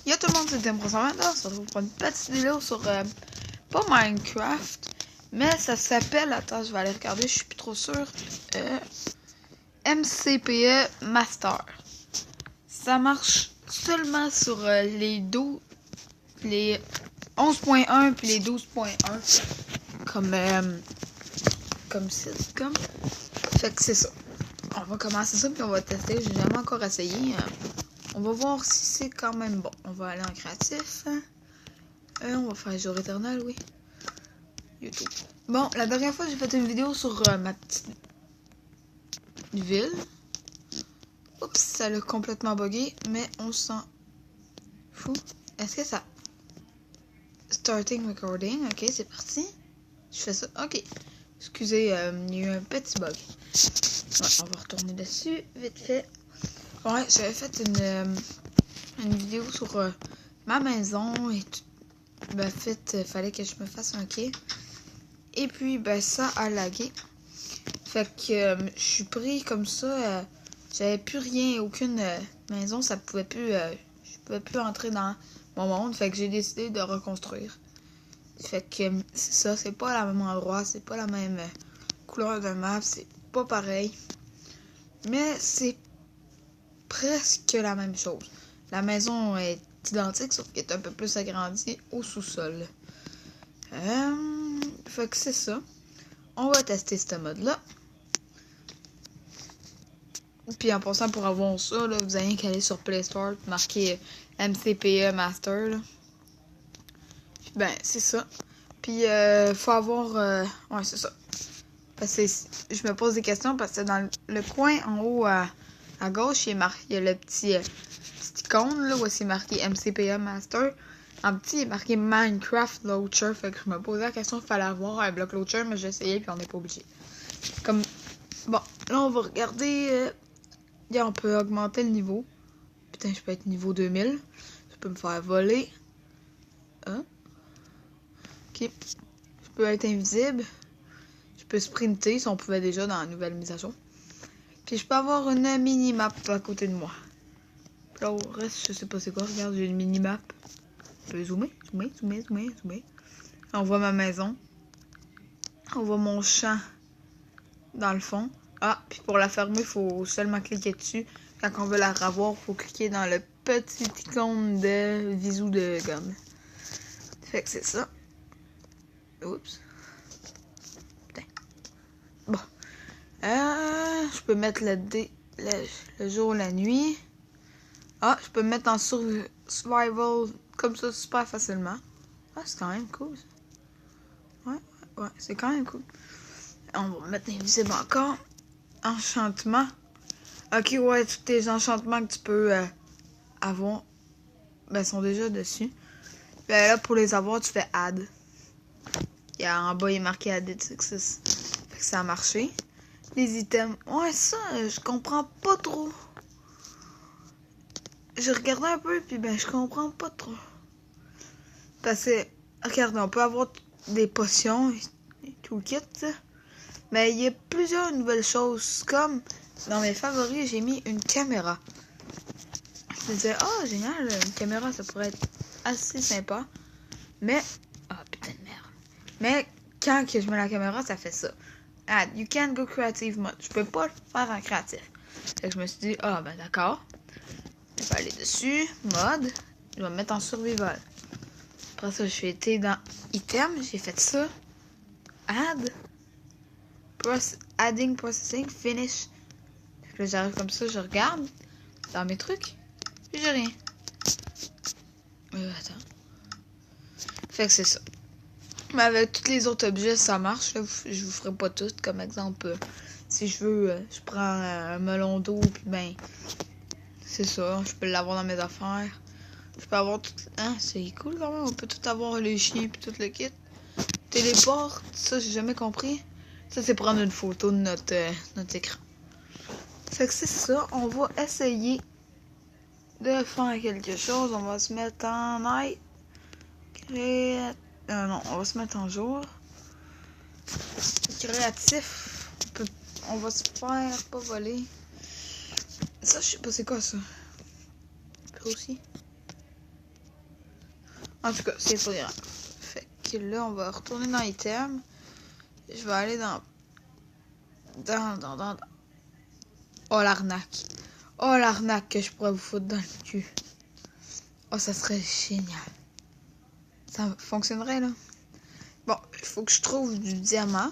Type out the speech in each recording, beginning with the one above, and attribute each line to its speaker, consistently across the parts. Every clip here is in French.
Speaker 1: Yo tout le monde, c'est Tim320. On se retrouve pour une petite vidéo sur, pas Minecraft, mais ça s'appelle, attends, je vais aller regarder, je suis plus trop sûr, MCPE Master. Ça marche seulement sur les 11.1 puis les 12.1, comme c'est, comme. Fait que c'est ça. On va commencer ça puis on va tester, j'ai jamais encore essayé. On va voir si c'est quand même bon. On va aller en créatif. On va faire jour éternel, oui. YouTube. Bon, la dernière fois, j'ai fait une vidéo sur ma petite ville. Oups, ça l'a complètement bugué, mais on s'en fout. Est-ce que ça... Starting recording, ok, c'est parti. Je fais ça, ok. Excusez, il y a eu un petit bug. Ouais, on va retourner dessus, vite fait. Ouais, j'avais fait une vidéo sur ma maison et tout. Ben, en fait, fallait que je me fasse un quai. Et puis, ben, ça a lagué. Fait que je suis pris comme ça. J'avais plus rien, aucune maison. Ça pouvait plus. Je pouvais plus entrer dans mon monde. Fait que j'ai décidé de reconstruire. Fait que c'est ça. C'est pas le même endroit. C'est pas la même couleur de map. C'est pas pareil. Mais c'est presque la même chose. La maison est identique, sauf qu'elle est un peu plus agrandie au sous-sol. Fait que c'est ça. On va tester ce mode-là. Puis en passant, pour avoir ça, là, vous avez qu'à aller sur Play Store, marquer MCPE Master. Là. Puis ben, c'est ça. Puis faut avoir... ouais, c'est ça. Parce que je me pose des questions parce que dans le coin en haut à gauche, il y a le petit icône là, où c'est marqué MCPE Master. En petit, il est marqué Minecraft Launcher. Fait que je me posais la question s'il fallait avoir un bloc launcher, mais j'ai essayé puis on n'est pas obligé. Comme. Bon, là on va regarder. On peut augmenter le niveau. Putain, je peux être niveau 2000. Je peux me faire voler. Hein? Ok. Je peux être invisible. Je peux sprinter si on pouvait déjà dans la nouvelle mise à jour. Puis je peux avoir une mini-map à côté de moi. Puis là, au reste, je sais pas c'est quoi. Regarde, j'ai une mini-map. Je peux zoomer. On voit ma maison. On voit mon champ dans le fond. Ah, puis pour la fermer, il faut seulement cliquer dessus. Quand on veut la revoir, il faut cliquer dans le petit icône de visou de gomme. Fait que c'est ça. Oups. Putain. Bon. Je peux mettre le jour, la nuit. Ah, je peux mettre en survival comme ça super facilement. Ah, c'est quand même cool. Ouais, c'est quand même cool. On va mettre invisible encore. Enchantement. Ok, ouais, tous les enchantements que tu peux avoir, ben, sont déjà dessus. Ben là, pour les avoir, tu fais add. En bas, il est marqué add success. Fait que ça a marché. Les items. Ouais, ça, je comprends pas trop. Je regardais un peu, puis ben, je comprends pas trop. Parce que, regarde, on peut avoir des potions et tout le kit, mais il y a plusieurs nouvelles choses. Comme dans mes favoris, j'ai mis une caméra. Je me disais, oh génial, une caméra, ça pourrait être assez sympa. Mais, putain de merde. Mais quand que je mets la caméra, ça fait ça. Add, you can't go creative mode. Je peux pas le faire en créatif. Fait que je me suis dit, ben d'accord. Je vais aller dessus, mode. Je vais me mettre en survival. Après ça, je vais été dans item, j'ai fait ça. Add. Adding processing, finish. Fait que là, j'arrive comme ça, je regarde dans mes trucs. Puis j'ai rien. Attends. Fait que c'est ça. Mais avec tous les autres objets, ça marche. Là. Je vous ferai pas tout. Comme exemple, si je veux, je prends un melon d'eau, puis ben, c'est ça. Je peux l'avoir dans mes affaires. Je peux avoir tout. Hein, c'est cool quand même. On peut tout avoir, les chiens, puis tout le kit. Téléport, ça, j'ai jamais compris. Ça, c'est prendre une photo de notre écran. Fait que c'est ça. On va essayer de faire quelque chose. On va se mettre en night. Non, on va se mettre en jour. Créatif. On va se faire pas voler. Ça, je sais pas c'est quoi ça. Puis aussi. En tout cas, c'est pas grave. Fait que là, on va retourner dans item. Je vais aller dans... Oh, l'arnaque. Oh, l'arnaque que je pourrais vous foutre dans le cul. Oh, ça serait génial. Ça fonctionnerait, là. Bon, il faut que je trouve du diamant.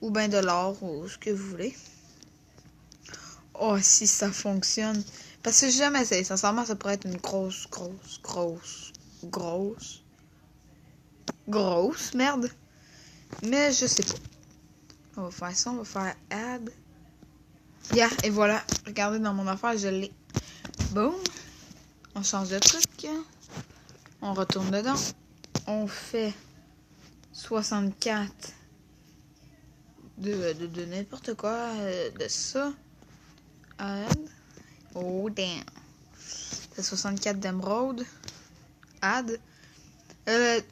Speaker 1: Ou bien de l'or, ou ce que vous voulez. Oh, si ça fonctionne. Parce que j'ai jamais essayé. Sincèrement, ça pourrait être une grosse merde. Mais je sais pas. On va faire ça, on va faire add. Yeah, et voilà. Regardez dans mon affaire, je l'ai. Boom. On change de truc. On retourne dedans. On fait 64 de n'importe quoi. De ça. Add. Oh, damn. C'est 64 d'émeraude. Add.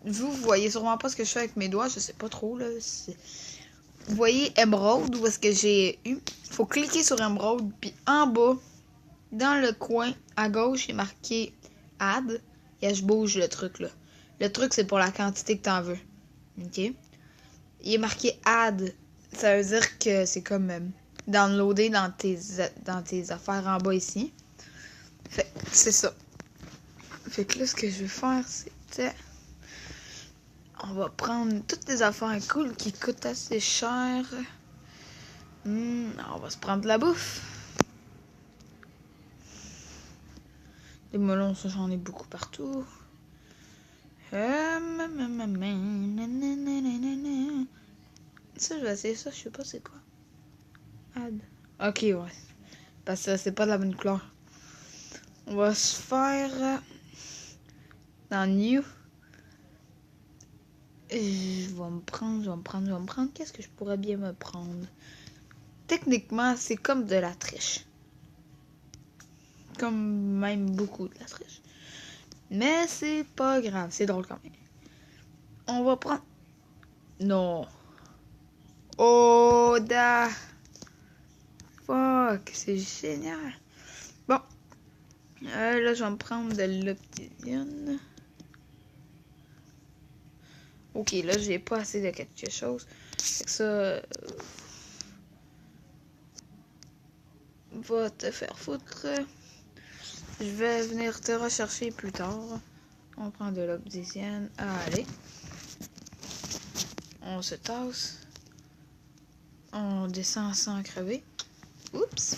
Speaker 1: Vous voyez sûrement pas ce que je fais avec mes doigts. Je sais pas trop, là. Vous voyez émeraude, où est-ce que j'ai eu? Faut cliquer sur émeraude, puis en bas, dans le coin, à gauche, il est marqué add. Et je bouge le truc, là. Le truc, c'est pour la quantité que t'en veux. OK? Il est marqué add. Ça veut dire que c'est comme downloader dans tes affaires en bas ici. Fait c'est ça. Fait que là, ce que je vais faire, c'était... On va prendre toutes les affaires cool qui coûtent assez cher. On va se prendre de la bouffe. Les melons, ça, j'en ai beaucoup partout. Ça, je vais essayer ça, je sais pas c'est quoi. Add. Ok, ouais. Parce que c'est pas de la bonne couleur. On va se faire dans New. Je vais me prendre. Qu'est-ce que je pourrais bien me prendre? Techniquement, c'est comme de la triche. Comme même beaucoup de la triche. Mais c'est pas grave, c'est drôle quand même. On va prendre... Non. Oh, da. Fuck, c'est génial. Bon. Là, je vais me prendre de l'obsidienne. Ok, là, j'ai pas assez de quelque chose. Fait que ça... va te faire foutre. Je vais venir te rechercher plus tard. On prend de l'obsidienne. Allez. On se tasse. On descend sans crever. Oups.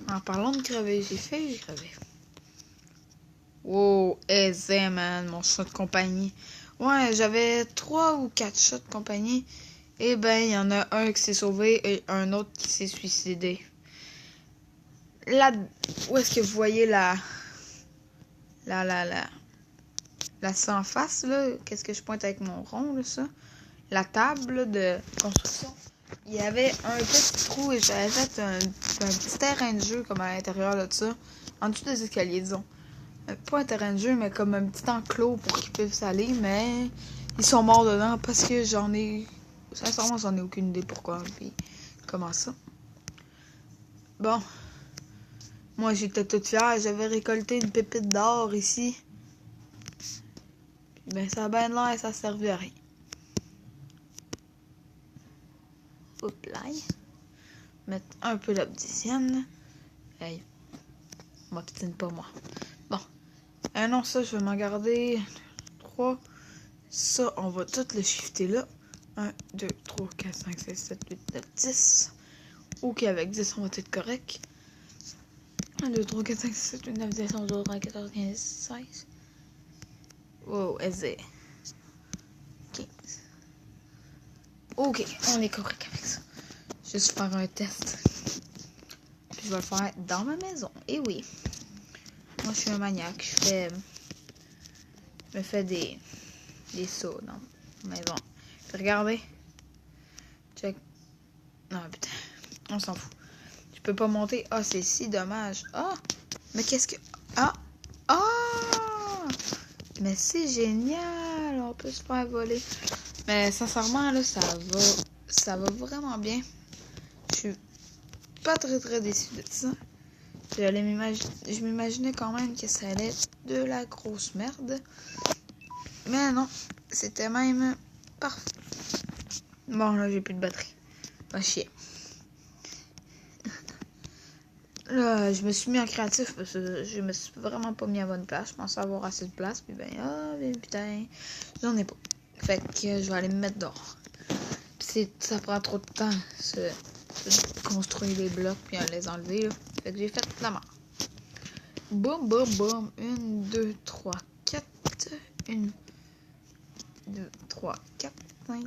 Speaker 1: En parlant de crever, j'ai failli crever. Wow, aisé, man, mon chat de compagnie. Ouais, j'avais 3 ou 4 chats de compagnie. Et ben, il y en a un qui s'est sauvé et un autre qui s'est suicidé. Là, où est-ce que vous voyez la sans face, là? Qu'est-ce que je pointe avec mon rond, là, ça? La table de construction. Il y avait un petit trou et j'avais fait un petit terrain de jeu comme à l'intérieur de ça. En dessous des escaliers, disons. Pas un terrain de jeu, mais comme un petit enclos pour qu'ils puissent aller, mais ils sont morts dedans parce que sincèrement, j'en ai aucune idée pourquoi, puis comment ça. Bon. Moi, j'étais toute fière, j'avais récolté une pépite d'or ici. Puis, ben, ça a bien l'air et ça servait à rien. Hop là. Mettre un peu d'obsidienne. Hey. Moi, peut-être pas moi. Bon. Non, ça, je vais m'en garder 3. Ça, on va tout le shifter là. 1, 2, 3, 4, 5, 6, 7, 8, 9, 10. Ok, avec 10, on va être correct. 1, 2, 3, 4, 5, 6, 7, 8, 9, 10, 11, 12, 13, 14, 15, 16. Wow, aisé. 15. Ok, on est correct avec ça. Juste faire un test. Puis je vais le faire dans ma maison. Et oui. Moi, je suis un maniaque. Je me fais des sauts dans ma maison. Puis regardez. Check. Non, putain. On s'en fout. Je peux pas monter. Ah, c'est si dommage. Ah! Mais qu'est-ce que... Ah! Ah! Mais c'est génial! On peut se faire voler. Mais sincèrement, là, ça va vraiment bien. Je suis pas très déçue de ça. Je m'imaginais quand même que ça allait être de la grosse merde. Mais non, c'était même parfait. Bon, là, j'ai plus de batterie. Va chier. Là, je me suis mis en créatif parce que je me suis vraiment pas mis à bonne place. Je pensais avoir assez de place, puis ben putain, j'en ai pas. Fait que je vais aller me mettre dehors. Ça prend trop de temps, construire les blocs puis les enlever, là. Fait que j'ai fait la mort. Boum, boum, boum. 1, 2, 3, 4. 1, 2, 3, 4, 5.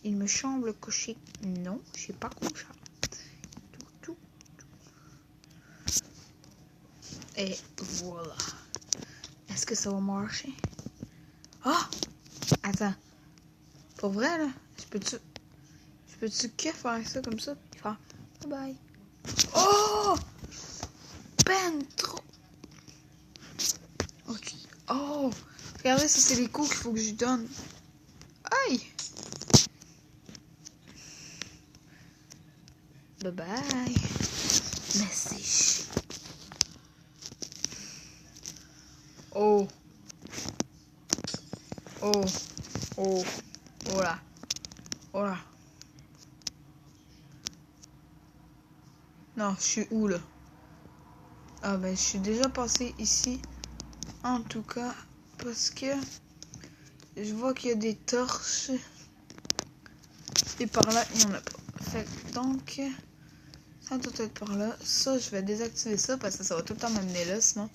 Speaker 1: Il me semble coucher. Non, je sais pas coucher. Et voilà. Est-ce que ça va marcher? Ah! Attends. Pour vrai, là? Je peux-tu que faire ça comme ça? Faire bye bye. Oh! Ben trop! Ok. Oh! Regardez, ça, c'est les coups qu'il faut que je donne. Aïe! Bye bye. Mais c'est chiant. Oh. Oh. Oh. Oh là. Oh là. Non, je suis où là? Ah ben, je suis déjà passé ici. En tout cas, parce que je vois qu'il y a des torches. Et par là, il n'y en a pas. Fait donc, ça doit être par là. Ça, je vais désactiver ça parce que ça va tout le temps m'amener là, sinon.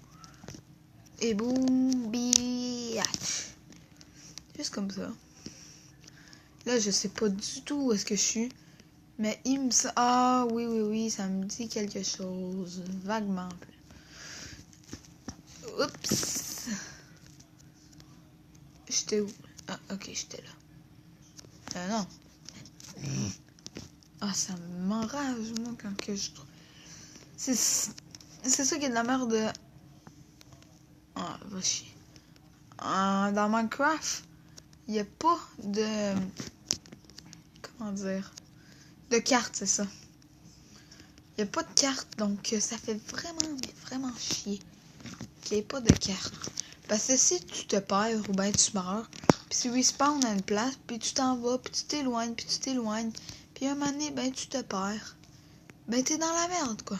Speaker 1: Et boum, biatch. Juste comme ça. Là, je sais pas du tout où est-ce que je suis. Mais il me... Ah, oui, ça me dit quelque chose. Vaguement. Oups. J'étais où? Ah, ok, j'étais là. Non. Ah, ça m'enrage, moi, quand que je trouve... C'est ça qui est de la merde. Ah, va chier. Dans Minecraft, il n'y a pas de... Comment dire? De carte, c'est ça. Il n'y a pas de carte, donc ça fait vraiment chier qu'il n'y ait pas de carte. Parce que si tu te perds ou bien tu meurs, puis tu respawns à une place, puis tu t'en vas, puis tu t'éloignes, puis un moment donné, ben tu te perds. Ben t'es dans la merde, quoi.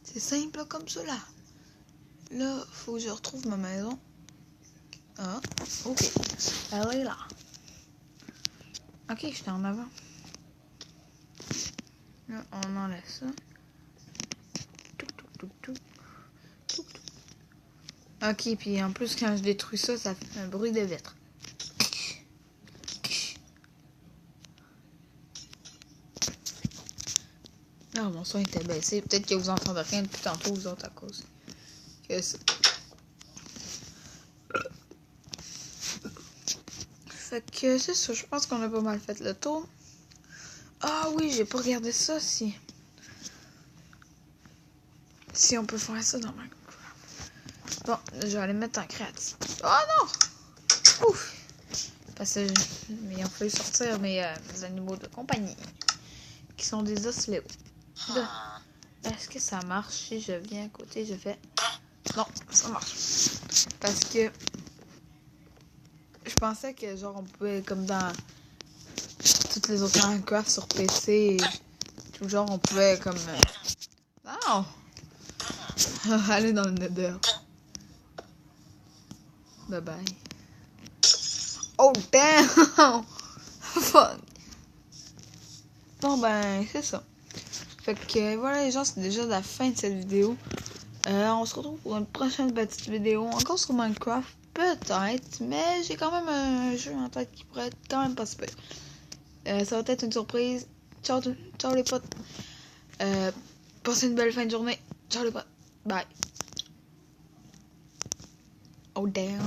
Speaker 1: C'est simple comme ça, là. Là, faut que je retrouve ma maison. Ah, ok. Elle est là. Ok, j'étais en avant. Là, on enlève ça. Ok, puis en plus, quand je détruis ça, ça fait un bruit de vitre. Non, mon son était baissé. Peut-être que vous entendez rien depuis tantôt, vous autres, à cause que ça. Fait que c'est ça, je pense qu'on a pas mal fait le tour. Ah oui, j'ai pas regardé ça, si on peut faire ça dans Minecraft. Bon, je vais aller mettre en créatif. Oh non! Ouf! Parce que il a fallu sortir mes animaux de compagnie. Qui sont des osléos. Est-ce que ça marche si je viens à côté, je fais... Non, ça marche. Parce que je pensais que genre on pouvait, comme dans toutes les autres Minecraft sur PC, tout genre on pouvait comme... Non! Aller dans le nether. Bye bye. Oh damn! Fuck! Bon ben, c'est ça. Fait que voilà les gens, c'est déjà la fin de cette vidéo. On se retrouve pour une prochaine petite vidéo. Encore sur Minecraft, peut-être. Mais j'ai quand même un jeu en tête qui pourrait être quand même pas super. Ça va être une surprise. Ciao les potes. Passez une belle fin de journée. Ciao les potes. Bye. Oh damn.